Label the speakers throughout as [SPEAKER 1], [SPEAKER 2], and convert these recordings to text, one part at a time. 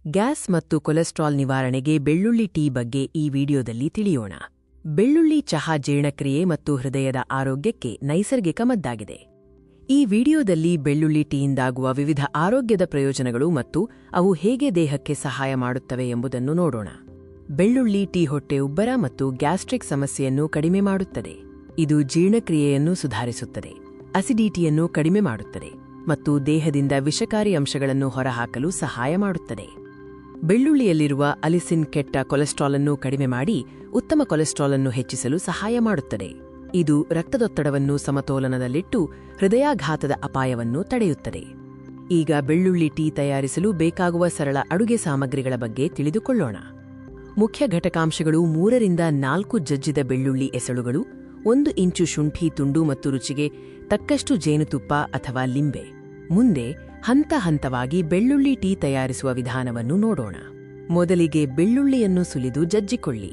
[SPEAKER 1] Gas ಮತ್ತು cholesterol ನಿವಾರಣೆಗೆ ಬೆಳ್ಳುಳ್ಳಿ ಟೀ ಬಗ್ಗೆ ಈ ವಿಡಿಯೋದಲ್ಲಿ ತಿಳಿಯೋಣ. ಬೆಳ್ಳುಳ್ಳಿ ಚಹಾ ಜೀರ್ಣಕ್ರಿಯೆ ಮತ್ತು ಹೃದಯದ ಆರೋಗ್ಯಕ್ಕೆ ನೈಸರ್ಗಿಕ ಮದ್ದಾಗಿದೆ. ಈ ವಿಡಿಯೋದಲ್ಲಿ ಬೆಳ್ಳುಳ್ಳಿ ಟೀಯಿಂದಾಗುವ ವಿವಿಧ ಆರೋಗ್ಯದ ಪ್ರಯೋಜನಗಳು ಮತ್ತು ಅವು ಹೇಗೆ ದೇಹಕ್ಕೆ ಸಹಾಯ ಮಾಡುತ್ತವೆ ಎಂಬುದನ್ನು ನೋಡೋಣ. ಬೆಳ್ಳುಳ್ಳಿ ಟೀ ಹೊಟ್ಟೆ ಉಬ್ಬರ ಮತ್ತು ಗ್ಯಾಸ್ಟ್ರಿಕ್ ಸಮಸ್ಯೆಯನ್ನು ಕಡಿಮೆ ಮಾಡುತ್ತದೆ. ಇದು ಜೀರ್ಣಕ್ರಿಯೆಯನ್ನು ಸುಧಾರಿಸುತ್ತದೆ, ಅಸಿಡಿಟಿಯನ್ನು ಕಡಿಮೆ ಮಾಡುತ್ತದೆ ಮತ್ತು ದೇಹದಿಂದ ವಿಷಕಾರಿ ಅಂಶಗಳನ್ನು ಹೊರಹಾಕಲು ಸಹಾಯ ಮಾಡುತ್ತದೆ. ಬೆಳ್ಳುಳ್ಳಿಯಲ್ಲಿರುವ ಅಲಿಸಿನ್ ಕೆಟ್ಟ ಕೊಲೆಸ್ಟ್ರಾಲ್ ಅನ್ನು ಕಡಿಮೆ ಮಾಡಿ ಉತ್ತಮ ಕೊಲೆಸ್ಟ್ರಾಲ್ ಅನ್ನು ಹೆಚ್ಚಿಸಲು ಸಹಾಯ ಮಾಡುತ್ತದೆ. ಇದು ರಕ್ತದೊತ್ತಡವನ್ನು ಸಮತೋಲನದಲ್ಲಿಟ್ಟು ಹೃದಯಾಘಾತದ ಅಪಾಯವನ್ನು ತಡೆಯುತ್ತದೆ. ಈಗ ಬೆಳ್ಳುಳ್ಳಿ ಟೀ ತಯಾರಿಸಲು ಬೇಕಾಗುವ ಸರಳ ಅಡುಗೆ ಸಾಮಗ್ರಿಗಳ ಬಗ್ಗೆ ತಿಳಿದುಕೊಳ್ಳೋಣ. ಮುಖ್ಯ ಘಟಕಾಂಶಗಳು 3 ರಿಂದ 4 ಜಜ್ಜಿದ ಬೆಳ್ಳುಳ್ಳಿ ಎಸಳುಗಳು, 1 ಇಂಚು ಶುಂಠಿ ತುಂಡು ಮತ್ತು ರುಚಿಗೆ ತಕ್ಕಷ್ಟು ಜೇನುತುಪ್ಪ ಅಥವಾ ಲಿಂಬೆ. ಮುಂದೆ ಹಂತ ಹಂತವಾಗಿ ಬೆಳ್ಳುಳ್ಳಿ ಟೀ ತಯಾರಿಸುವ ವಿಧಾನವನ್ನು ನೋಡೋಣ. ಮೊದಲಿಗೆ ಬೆಳ್ಳುಳ್ಳಿಯನ್ನು ಸುಲಿದು ಜಜ್ಜಿಕೊಳ್ಳಿ.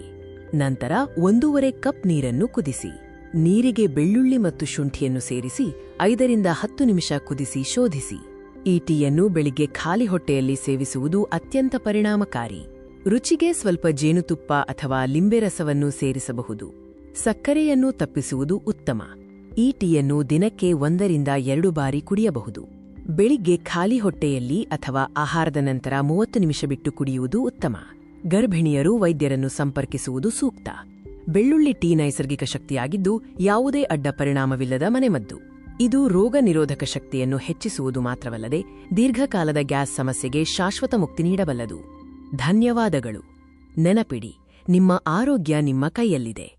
[SPEAKER 1] ನಂತರ 1.5 ಕಪ್ ನೀರನ್ನು ಕುದಿಸಿ. ನೀರಿಗೆ ಬೆಳ್ಳುಳ್ಳಿ ಮತ್ತು ಶುಂಠಿಯನ್ನು ಸೇರಿಸಿ 5 ರಿಂದ 10 ನಿಮಿಷ ಕುದಿಸಿ ಶೋಧಿಸಿ. ಈ ಟೀಯನ್ನು ಬೆಳಿಗ್ಗೆ ಖಾಲಿ ಹೊಟ್ಟೆಯಲ್ಲಿ ಸೇವಿಸುವುದು ಅತ್ಯಂತ ಪರಿಣಾಮಕಾರಿ. ರುಚಿಗೆ ಸ್ವಲ್ಪ ಜೇನುತುಪ್ಪ ಅಥವಾ ಲಿಂಬೆ ರಸವನ್ನು ಸೇರಿಸಬಹುದು. ಸಕ್ಕರೆಯನ್ನು ತಪ್ಪಿಸುವುದು ಉತ್ತಮ. ಈ ಟೀಯನ್ನು ದಿನಕ್ಕೆ 1 ರಿಂದ 2 ಬಾರಿ ಕುಡಿಯಬಹುದು. ಬೆಳಿಗ್ಗೆ ಖಾಲಿ ಹೊಟ್ಟೆಯಲ್ಲಿ ಅಥವಾ ಆಹಾರದ ನಂತರ 30 ನಿಮಿಷ ಬಿಟ್ಟು ಕುಡಿಯುವುದು ಉತ್ತಮ. ಗರ್ಭಿಣಿಯರು ವೈದ್ಯರನ್ನು ಸಂಪರ್ಕಿಸುವುದು ಸೂಕ್ತ. ಬೆಳ್ಳುಳ್ಳಿ ಟೀ ನೈಸರ್ಗಿಕ ಶಕ್ತಿಯಾಗಿದ್ದು ಯಾವುದೇ ಅಡ್ಡ ಪರಿಣಾಮವಿಲ್ಲದ ಮನೆಮದ್ದು. ಇದು ರೋಗ ನಿರೋಧಕ ಶಕ್ತಿಯನ್ನು ಹೆಚ್ಚಿಸುವುದು ಮಾತ್ರವಲ್ಲದೆ ದೀರ್ಘಕಾಲದ ಗ್ಯಾಸ್ ಸಮಸ್ಯೆಗೆ ಶಾಶ್ವತ ಮುಕ್ತಿ ನೀಡಬಲ್ಲದು. ಧನ್ಯವಾದಗಳು. ನೆನಪಿಡಿ, ನಿಮ್ಮ ಆರೋಗ್ಯ ನಿಮ್ಮ ಕೈಯಲ್ಲಿದೆ.